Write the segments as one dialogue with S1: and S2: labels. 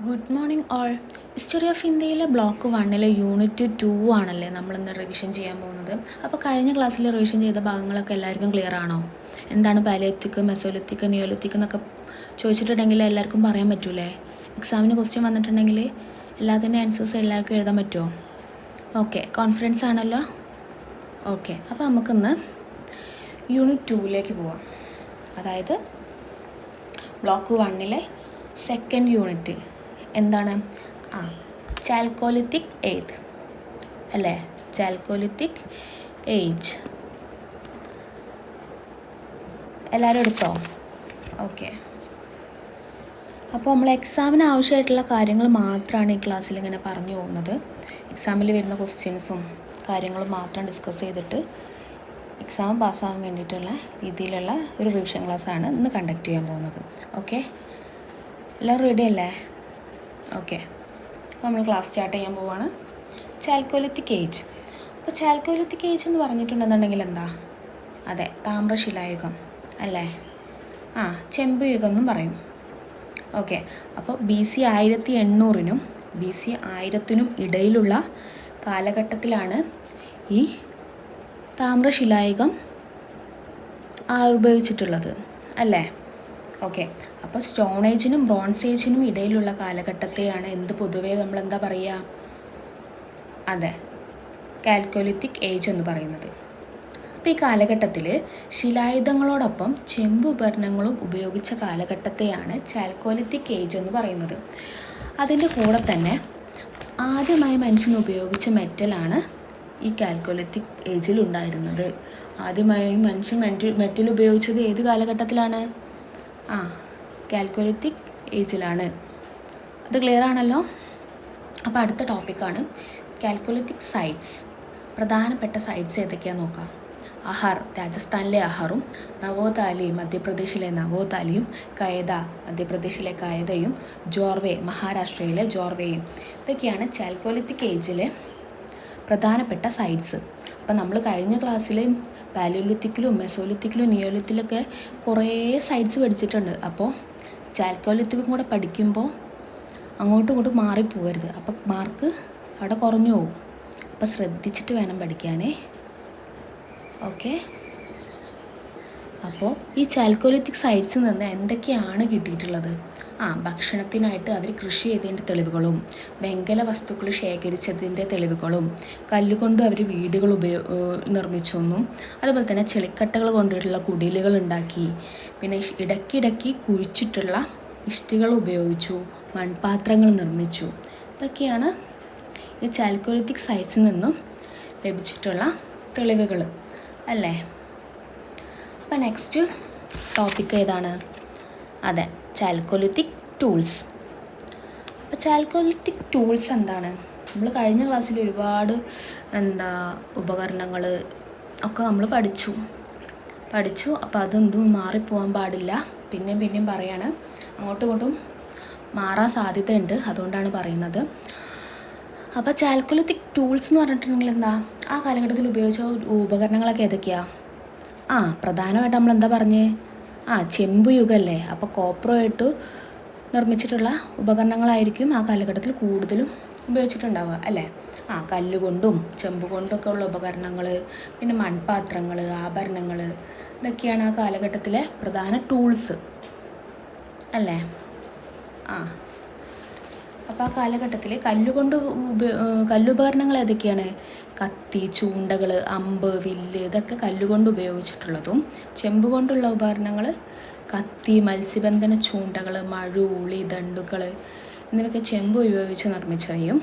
S1: Good morning all. History of ഇന്ത്യയിലെ block 1 unit 2 ആണല്ലേ നമ്മളിന്ന് റിവിഷൻ ചെയ്യാൻ പോകുന്നത്. അപ്പോൾ കഴിഞ്ഞ ക്ലാസ്സിൽ റിവിഷൻ ചെയ്ത ഭാഗങ്ങളൊക്കെ എല്ലാവർക്കും ക്ലിയർ ആണോ? എന്താണ് പാലിയോലിത്തിക്, മെസോലിത്തിക്, നിയോലിത്തിക് എന്നൊക്കെ ചോദിച്ചിട്ടുണ്ടെങ്കിൽ എല്ലാവർക്കും പറയാൻ പറ്റൂലേ? എക്സാമിന് ക്വസ്റ്റ്യൻ വന്നിട്ടുണ്ടെങ്കിൽ എല്ലാത്തിൻ്റെ ആൻസേഴ്സ് എല്ലാവർക്കും എഴുതാൻ പറ്റുമോ? ഓക്കെ, കോൺഫിഡൻസ് ആണല്ലോ. ഓക്കെ, അപ്പോൾ നമുക്കിന്ന് യൂണിറ്റ് 2ലേക്ക് പോവാം. അതായത് ബ്ലോക്ക് 1 സെക്കൻഡ് യൂണിറ്റ് എന്താണ്? ചാൽക്കോലിത്തിക് ഏജ് അല്ലേ? ചാൽക്കോലിത്തിക് ഏജ് എല്ലാവരും എടുത്തോ? ഓക്കെ, അപ്പോൾ നമ്മൾ എക്സാമിന് ആവശ്യമായിട്ടുള്ള കാര്യങ്ങൾ മാത്രമാണ് ഈ ക്ലാസ്സിൽ ഇങ്ങനെ പറഞ്ഞു പോകുന്നത്. എക്സാമിൽ വരുന്ന ക്വസ്റ്റ്യൻസും കാര്യങ്ങളും മാത്രം ഡിസ്കസ് ചെയ്തിട്ട് എക്സാം പാസ്സാകാൻ വേണ്ടിയിട്ടുള്ള രീതിയിലുള്ള ഒരു റിവിഷൻ ക്ലാസ്സാണ് ഇന്ന് കണ്ടക്ട് ചെയ്യാൻ പോകുന്നത്. ഓക്കെ, എല്ലാവരും റെഡി അല്ലേ? ഓക്കെ, അപ്പോൾ നമ്മൾ ക്ലാസ് സ്റ്റാർട്ട് ചെയ്യാൻ പോവുകയാണ്. Chalcolithic age. അപ്പോൾ ചാൽക്കോലിത്തിക് ഏജ് എന്ന് പറഞ്ഞിട്ടുണ്ടെന്നുണ്ടെങ്കിൽ എന്താ? അതെ, താമ്രശിലായുഗം അല്ലേ? ചെമ്പ് യുഗം എന്നും പറയും. ഓക്കെ, അപ്പോൾ BC 1800-നും BC 1000-നും ഇടയിലുള്ള കാലഘട്ടത്തിലാണ് ഈ താമ്രശിലായുഗം ആവിർഭവിച്ചിട്ടുള്ളത് അല്ലേ? ഓക്കെ, അപ്പോൾ സ്റ്റോൺ ഏജിനും ബ്രോൺസ് ഏജിനും ഇടയിലുള്ള കാലഘട്ടത്തെയാണ് പൊതുവേ നമ്മൾ എന്താ പറയുക? അതെ, ചാൽക്കോലിത്തിക് ഏജ് എന്ന് പറയുന്നത്. അപ്പോൾ ഈ കാലഘട്ടത്തിൽ ശിലായുധങ്ങളോടൊപ്പം ചെമ്പ് ഉപകരണങ്ങളും ഉപയോഗിച്ച കാലഘട്ടത്തെയാണ് ചാൽക്കോലിത്തിക് ഏജ് എന്ന് പറയുന്നത്. അതിൻ്റെ കൂടെ തന്നെ ആദ്യമായി മനുഷ്യൻ ഉപയോഗിച്ച മെറ്റലാണ് ഈ ചാൽക്കോലിത്തിക് ഏജിൽ ഉണ്ടായിരുന്നത്. ആദ്യമായി മനുഷ്യൻ മെറ്റൽ ഉപയോഗിച്ചത് ഏത് കാലഘട്ടത്തിലാണ്? ചാൽക്കോലിത്തിക് ഏജിലാണ്. അത് ക്ലിയർ ആണല്ലോ. അപ്പോൾ അടുത്ത ടോപ്പിക്കാണ് ചാൽക്കോലിത്തിക് സൈറ്റ്സ്. പ്രധാനപ്പെട്ട സൈറ്റ്സ് ഏതൊക്കെയാണെന്ന് നോക്കാം. അഹർ, രാജസ്ഥാനിലെ അഹറും, നവോതാലി, മധ്യപ്രദേശിലെ നവോതാലിയും, കയദ, മധ്യപ്രദേശിലെ കയദയും, ജോർവേ, മഹാരാഷ്ട്രയിലെ ജോർവേയും. ഇതൊക്കെയാണ് ചാൽക്കോലിത്തിക് ഏജിലെ പ്രധാനപ്പെട്ട സൈറ്റ്സ്. അപ്പോൾ നമ്മൾ കഴിഞ്ഞ ക്ലാസ്സിൽ പാലിയോലിത്തിക്കിലും മെസോലിത്തിക്കിലും നിയോലിത്തിലൊക്കെ കുറേ സൈറ്റ്സ് പഠിച്ചിട്ടുണ്ട്. അപ്പോൾ ചാൽക്കോലിത്തിക്കും കൂടെ പഠിക്കുമ്പോൾ അങ്ങോട്ടും ഇങ്ങോട്ടും മാറിപ്പോവരുത്. അപ്പോൾ മാർക്ക് അവിടെ കുറഞ്ഞു പോകും. അപ്പോൾ ശ്രദ്ധിച്ചിട്ട് വേണം പഠിക്കാനേ. ഓക്കെ, അപ്പോൾ ഈ ചാൽക്കോലിത്തിക് സൈറ്റ്സിൽ നിന്ന് എന്തൊക്കെയാണ് കിട്ടിയിട്ടുള്ളത്? ഭക്ഷണത്തിനായിട്ട് അവർ കൃഷി ചെയ്തതിൻ്റെ തെളിവുകളും, വെങ്കല വസ്തുക്കൾ ശേഖരിച്ചതിൻ്റെ തെളിവുകളും, കല്ലുകൊണ്ട് അവർ വീടുകൾ നിർമ്മിച്ചെന്നും, അതുപോലെ തന്നെ ചെളിക്കട്ടകൾ കൊണ്ടിട്ടുള്ള കുടിലുകൾ ഉണ്ടാക്കി, പിന്നെ ഇടയ്ക്കിടയ്ക്ക് കുഴിച്ചിട്ടുള്ള ഇഷ്ടികൾ ഉപയോഗിച്ചു, മൺപാത്രങ്ങൾ നിർമ്മിച്ചു. ഇതൊക്കെയാണ് ഈ ചാൽക്കോലിത്തിക് സൈറ്റ്സിൽ നിന്നും ലഭിച്ചിട്ടുള്ള തെളിവുകൾ അല്ലേ? അപ്പോൾ നെക്സ്റ്റ് ടോപ്പിക്ക് ഏതാണ്? അതെ, ചാൽക്കോലിത്തിക് ടൂൾസ്. അപ്പോൾ ചാൽക്കോലിത്തിക് ടൂൾസ് എന്താണ്? നമ്മൾ കഴിഞ്ഞ ക്ലാസ്സിൽ ഒരുപാട് ഉപകരണങ്ങൾ ഒക്കെ നമ്മൾ പഠിച്ചു. അപ്പോൾ അതൊന്നും മാറിപ്പോകാൻ പാടില്ല. പിന്നെയും പറയാണ്, അങ്ങോട്ടും ഇങ്ങോട്ടും മാറാൻ സാധ്യതയുണ്ട്, അതുകൊണ്ടാണ് പറയുന്നത്. അപ്പോൾ ചാൽക്കോലിത്തിക് ടൂൾസ് എന്ന് പറഞ്ഞിട്ടുണ്ടെങ്കിൽ എന്താ? ആ കാലഘട്ടത്തിൽ ഉപയോഗിച്ച ഉപകരണങ്ങളൊക്കെ ഏതൊക്കെയാണ്? പ്രധാനമായിട്ട് നമ്മൾ എന്താ പറഞ്ഞേ? ചെമ്പ് യുഗമല്ലേ? അപ്പോൾ കോപ്പറുമായിട്ട് നിർമ്മിച്ചിട്ടുള്ള ഉപകരണങ്ങളായിരിക്കും ആ കാലഘട്ടത്തിൽ കൂടുതലും ഉപയോഗിച്ചിട്ടുണ്ടാവുക അല്ലേ? കല്ലുകൊണ്ടും ചെമ്പ് കൊണ്ടൊക്കെ ഉള്ള ഉപകരണങ്ങൾ, പിന്നെ മൺപാത്രങ്ങൾ, ആഭരണങ്ങൾ, ഇതൊക്കെയാണ് ആ കാലഘട്ടത്തിലെ പ്രധാന ടൂൾസ് അല്ലേ? അപ്പോൾ ആ കാലഘട്ടത്തിൽ കല്ലുപകരണങ്ങൾ ഏതൊക്കെയാണ്? കത്തി, ചൂണ്ടകൾ, അമ്പ്, വില്ല്, ഇതൊക്കെ കല്ലുകൊണ്ട് ഉപയോഗിച്ചിട്ടുള്ളതും, ചെമ്പ് കൊണ്ടുള്ള ഉപകരണങ്ങൾ കത്തി, മത്സ്യബന്ധന ചൂണ്ടകൾ, മഴു, ഉളി, ദണ്ടുകൾ എന്നിവയൊക്കെ ചെമ്പ് ഉപയോഗിച്ച് നിർമ്മിച്ചവയും,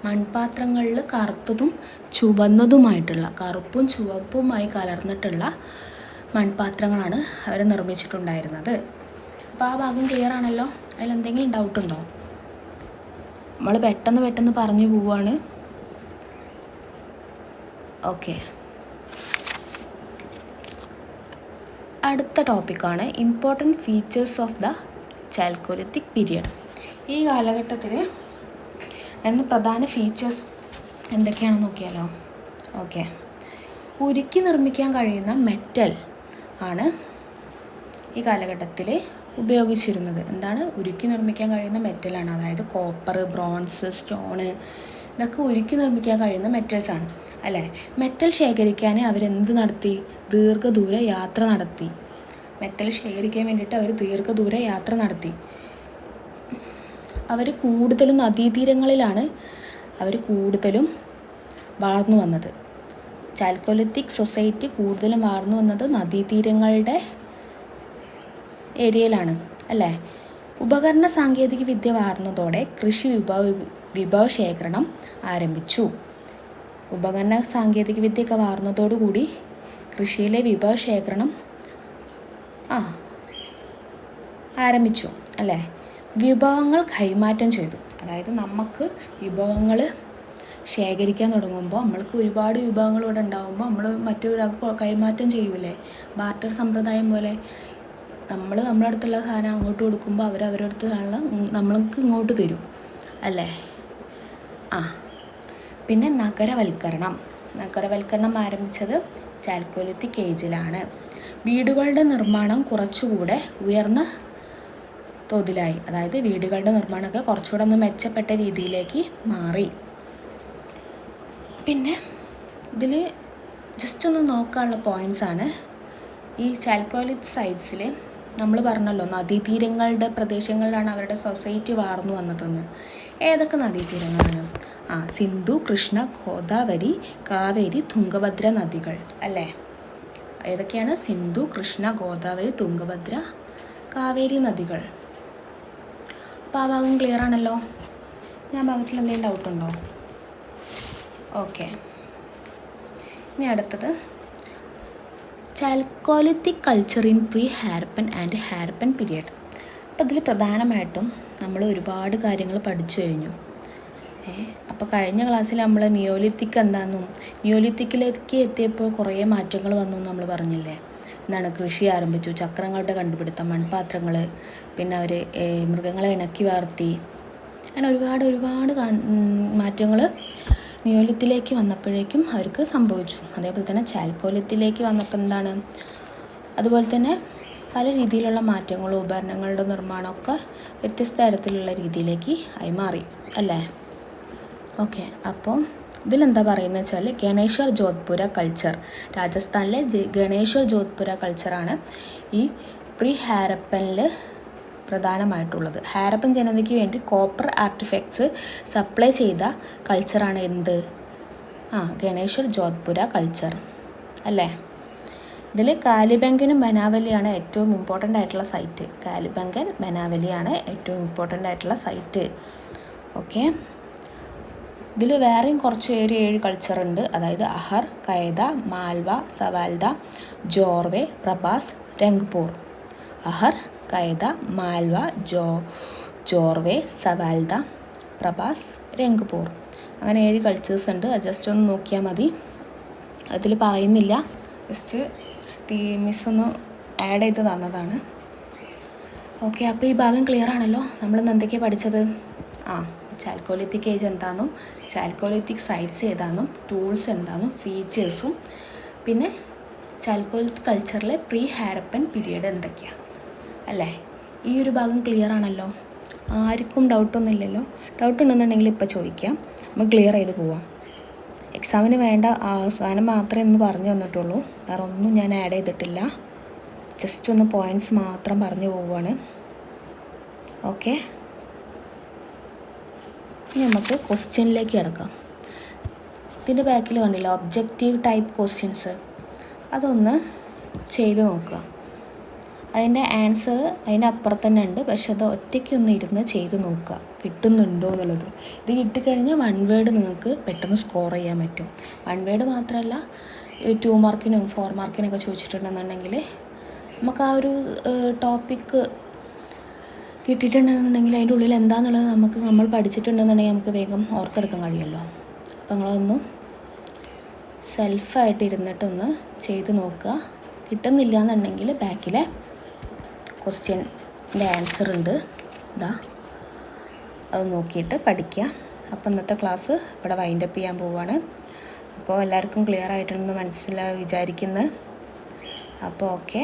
S1: മൺപാത്രങ്ങളിൽ കറുത്തതും ചുവന്നതുമായിട്ടുള്ള, കറുപ്പും ചുവപ്പുമായി കലർന്നിട്ടുള്ള മൺപാത്രങ്ങളാണ് അവർ നിർമ്മിച്ചിട്ടുണ്ടായിരുന്നത്. അപ്പോൾ ആ ഭാഗം ക്ലിയർ ആണല്ലോ? അതിലെന്തെങ്കിലും ഡൗട്ടുണ്ടോ? നമ്മൾ പെട്ടെന്ന് പറഞ്ഞു പോവുകയാണ്. ഓക്കെ, അടുത്ത ടോപ്പിക്കാണ് important features of the chalcolithic period. ഈ കാലഘട്ടത്തിൽ പ്രധാന ഫീച്ചേഴ്സ് എന്തൊക്കെയാണെന്ന് നോക്കിയാലോ? ഓക്കെ, ഉരുക്കി നിർമ്മിക്കാൻ കഴിയുന്ന മെറ്റൽ ആണ് ഈ കാലഘട്ടത്തിൽ ഉപയോഗിച്ചിരുന്നത്. എന്താണ്? ഉരുക്കി നിർമ്മിക്കാൻ കഴിയുന്ന മെറ്റലാണ്. അതായത് കോപ്പർ, ബ്രോൺസ്, സ്റ്റോണ്, ഇതൊക്കെ ഉരുക്കി നിർമ്മിക്കാൻ കഴിയുന്ന മെറ്റൽസാണ് അല്ലേ. മെറ്റൽ ശേഖരിക്കാൻ അവരെന്ത് നടത്തി? ദീർഘദൂര യാത്ര നടത്തി. മെറ്റൽ ശേഖരിക്കാൻ വേണ്ടിയിട്ട് അവർ ദീർഘദൂര യാത്ര നടത്തി. അവർ കൂടുതലും നദീതീരങ്ങളിലാണ് വളർന്നു വന്നത്. ചാൽക്കോലിത്തിക് സൊസൈറ്റി കൂടുതലും വളർന്നു വന്നത് നദീതീരങ്ങളുടെ ഏരിയയിലാണ് അല്ലേ. ഉപകരണ സാങ്കേതിക വിദ്യ വളർന്നതോടെ കൃഷി വിഭവശേഖരണം ആരംഭിച്ചു. ഉപകരണ സാങ്കേതിക വിദ്യയൊക്കെ വളർന്നതോടുകൂടി കൃഷിയിലെ വിഭവശേഖരണം ആരംഭിച്ചു അല്ലേ. വിഭവങ്ങൾ കൈമാറ്റം ചെയ്തു. അതായത് നമുക്ക് വിഭവങ്ങൾ ശേഖരിക്കാൻ തുടങ്ങുമ്പോൾ നമ്മൾക്ക് ഒരുപാട് വിഭവങ്ങൾ ഇവിടെ ഉണ്ടാകുമ്പോൾ നമ്മൾ മറ്റൊരാൾക്ക് കൈമാറ്റം ചെയ്യൂലേ, ബാർട്ടർ സമ്പ്രദായം പോലെ. നമ്മൾ നമ്മുടെ അടുത്തുള്ള സാധനം അങ്ങോട്ട് കൊടുക്കുമ്പോൾ അവരവരുടെ അടുത്ത് നമ്മൾക്ക് ഇങ്ങോട്ട് തരും അല്ലേ. പിന്നെ നഗരവൽക്കരണം ആരംഭിച്ചത് ചാൽക്കോലിത്തിക് ഏജിലാണ്. വീടുകളുടെ നിർമ്മാണം കുറച്ചുകൂടെ ഉയർന്ന തോതിലായി. അതായത് വീടുകളുടെ നിർമ്മാണമൊക്കെ കുറച്ചുകൂടെ ഒന്ന് മെച്ചപ്പെട്ട രീതിയിലേക്ക് മാറി. പിന്നെ ഇതിൽ ജസ്റ്റ് ഒന്ന് നോക്കാനുള്ള പോയിൻറ്റ്സാണ്. ഈ ചാൽക്കോലിക് സൈറ്റ്സിൽ നമ്മൾ പറഞ്ഞല്ലോ നദീതീരങ്ങളുടെ പ്രദേശങ്ങളിലാണ് അവരുടെ സൊസൈറ്റി വളർന്നു വന്നതെന്ന്. ഏതൊക്കെ നദീതീരങ്ങളാണ്? സിന്ധു, കൃഷ്ണ, ഗോദാവരി, കാവേരി, തുംഗഭദ്ര നദികൾ അല്ലേ. ഏതൊക്കെയാണ്? സിന്ധു, കൃഷ്ണ, ഗോദാവരി, തുംഗഭദ്ര, കാവേരി നദികൾ. അപ്പോൾ ആ ഭാഗം ക്ലിയർ ആണല്ലോ. ഞാൻ ഭാഗത്തിൽ എന്തെങ്കിലും ഡൗട്ടുണ്ടോ? ഓക്കെ. ഇനി അടുത്തത് chalcolithic culture in pre Harappan and Harappan period. അപ്പോൾ ഇതിൽ പ്രധാനമായിട്ടും നമ്മൾ ഒരുപാട് കാര്യങ്ങൾ പഠിച്ചു കഴിഞ്ഞു. അപ്പോൾ കഴിഞ്ഞ ക്ലാസ്സിൽ നമ്മൾ നിയോലിത്തിക് എന്താണെന്നും നിയോലിത്തിക്കിലേക്ക് എത്തിയപ്പോൾ കുറേ മാറ്റങ്ങൾ വന്നു നമ്മൾ പറഞ്ഞില്ലേ. എന്താണ്? കൃഷി ആരംഭിച്ചു, ചക്രങ്ങളുടെ കണ്ടുപിടുത്തം, മൺപാത്രങ്ങൾ, പിന്നെ അവർ മൃഗങ്ങളെ ഇണക്കി വളർത്തി, അങ്ങനെ ഒരുപാട് മാറ്റങ്ങൾ നിയോലിത്തിലേക്ക് വന്നപ്പോഴേക്കും അവർക്ക് സംഭവിച്ചു. അതേപോലെ തന്നെ ചാൽക്കോലിത്തിലേക്ക് വന്നപ്പോൾ എന്താണ്? അതുപോലെ തന്നെ പല രീതിയിലുള്ള മാറ്റങ്ങളും ഉപകരണങ്ങളുടെ നിർമ്മാണമൊക്കെ വ്യത്യസ്ത തരത്തിലുള്ള രീതിയിലേക്ക് ആയി മാറി അല്ലേ. ഓക്കെ. അപ്പം ഇതിലെന്താ പറയുന്നത് വെച്ചാൽ ഗണേശ്വർ ജോധ്പുര കൾച്ചർ, രാജസ്ഥാനിലെ ഗണേശ്വർ ജോധ്പുര കൾച്ചറാണ് ഈ പ്രീ ഹാരപ്പനിൽ പ്രധാനമായിട്ടുള്ളത്. ഹാരപ്പൻ ജനതയ്ക്ക് വേണ്ടി കോപ്പർ ആർട്ടിഫാക്ട്സ് സപ്ലൈ ചെയ്ത കൾച്ചറാണ് എന്ത്? ഗണേശ്വർ ജോധ്പുര കൾച്ചർ അല്ലേ. ഇതിൽ കാലിബംഗനും ബനാവലിയാണ് ഏറ്റവും ഇമ്പോർട്ടൻ്റ് ആയിട്ടുള്ള സൈറ്റ്. കാലിബംഗൻ, ബനാവലിയാണ് ഏറ്റവും ഇമ്പോർട്ടൻ്റ് ആയിട്ടുള്ള സൈറ്റ്. ഓക്കെ. ഇതിൽ വേറെയും കുറച്ച് 7 കൾച്ചറുണ്ട്. അതായത് അഹർ, കൈദ, മാൽവ, സവാൽദ, ജോർവെ, പ്രഭാസ്, രംഗ്പൂർ. അഹർ, കൈദ, മാൽവ, ജോർവെ, സവാൽദ, പ്രഭാസ്, രംഗ്പൂർ. അങ്ങനെ 7 കൾച്ചേഴ്സ് ഉണ്ട്. അത് ജസ്റ്റ് ഒന്ന് നോക്കിയാൽ മതി. അതിൽ പറയുന്നില്ല, ജസ്റ്റ് മിസ്സൊന്ന് ആഡ് ചെയ്ത് തന്നതാണ്. ഓക്കെ. അപ്പോൾ ഈ ഭാഗം ക്ലിയർ ആണല്ലോ. നമ്മളിന്ന് എന്തൊക്കെയാണ് പഠിച്ചത്? ചാൽക്കോലിത്തിക് ഏജ് എന്താണെന്നും ചാൽക്കോലിത്തിക് സൈറ്റ്സ് ഏതാണെന്നും ടൂൾസ് എന്താണെന്നും ഫീച്ചേഴ്സും പിന്നെ ചാൽക്കോലിത്തിക് കൾച്ചറിലെ പ്രീ ഹാരപ്പൻ പീരിയഡ് എന്തൊക്കെയാണ് അല്ലേ. ഈ ഒരു ഭാഗം ക്ലിയർ ആണല്ലോ. ആർക്കും ഡൗട്ടൊന്നും ഇല്ലല്ലോ. ഡൗട്ട് ഉണ്ടെന്നുണ്ടെങ്കിൽ ഇപ്പോൾ ചോദിക്കാം, നമുക്ക് ക്ലിയർ ചെയ്ത് പോവാം. എക്സാമിന് വേണ്ട സാധനം മാത്രമേ ഇന്ന് പറഞ്ഞു തന്നിട്ടുള്ളൂ. വേറെ ഒന്നും ഞാൻ ആഡ് ചെയ്തിട്ടില്ല. ജസ്റ്റ് ഒന്ന് പോയിൻറ്റ്സ് മാത്രം പറഞ്ഞു പോവുകയാണ്. ഓക്കെ. ഇനി നമുക്ക് ക്വസ്റ്റ്യനിലേക്ക് കിടക്കാം. ഇതിൻ്റെ ബാക്കിൽ കണ്ടില്ല ഒബ്ജക്റ്റീവ് ടൈപ്പ് ക്വസ്റ്റ്യൻസ്, അതൊന്ന് ചെയ്ത് നോക്കുക. അതിൻ്റെ ആൻസർ അതിൻ്റെ അപ്പുറത്ത് തന്നെ ഉണ്ട്, പക്ഷെ അത് ഒറ്റയ്ക്കൊന്ന് ഇരുന്ന് ചെയ്ത് നോക്കുക കിട്ടുന്നുണ്ടോ എന്നുള്ളത്. ഇത് കിട്ടിക്കഴിഞ്ഞാൽ 1 വേർഡ് നിങ്ങൾക്ക് പെട്ടെന്ന് സ്കോർ ചെയ്യാൻ പറ്റും. 1 വേർഡ് മാത്രമല്ല, 2 മാർക്കിനും 4 മാർക്കിനൊക്കെ ചോദിച്ചിട്ടുണ്ടെന്നുണ്ടെങ്കിൽ നമുക്ക് ആ ഒരു ടോപ്പിക്ക് കിട്ടിയിട്ടുണ്ടെന്നുണ്ടെങ്കിൽ അതിൻ്റെ ഉള്ളിൽ എന്താണെന്നുള്ളത് നമ്മൾ പഠിച്ചിട്ടുണ്ടെന്നുണ്ടെങ്കിൽ നമുക്ക് വേഗം ഓർത്തെടുക്കാൻ കഴിയുമല്ലോ. അപ്പോൾ നിങ്ങളൊന്ന് സെൽഫായിട്ട് ഇരുന്നിട്ടൊന്ന് ചെയ്ത് നോക്കുക. കിട്ടുന്നില്ല എന്നുണ്ടെങ്കിൽ ബാക്കിലെ ക്വസ്റ്റ്യൻ്റെ ആൻസർ ഉണ്ട്, അത് നോക്കിയിട്ട് പഠിക്കുക. അപ്പോൾ ഇന്നത്തെ ക്ലാസ് ഇവിടെ വൈൻഡപ്പ് ചെയ്യാൻ പോവുകയാണ്. അപ്പോൾ എല്ലാവർക്കും ക്ലിയർ ആയിട്ടുണ്ടെന്ന് വിചാരിക്കുന്നത്. അപ്പോൾ ഓക്കെ.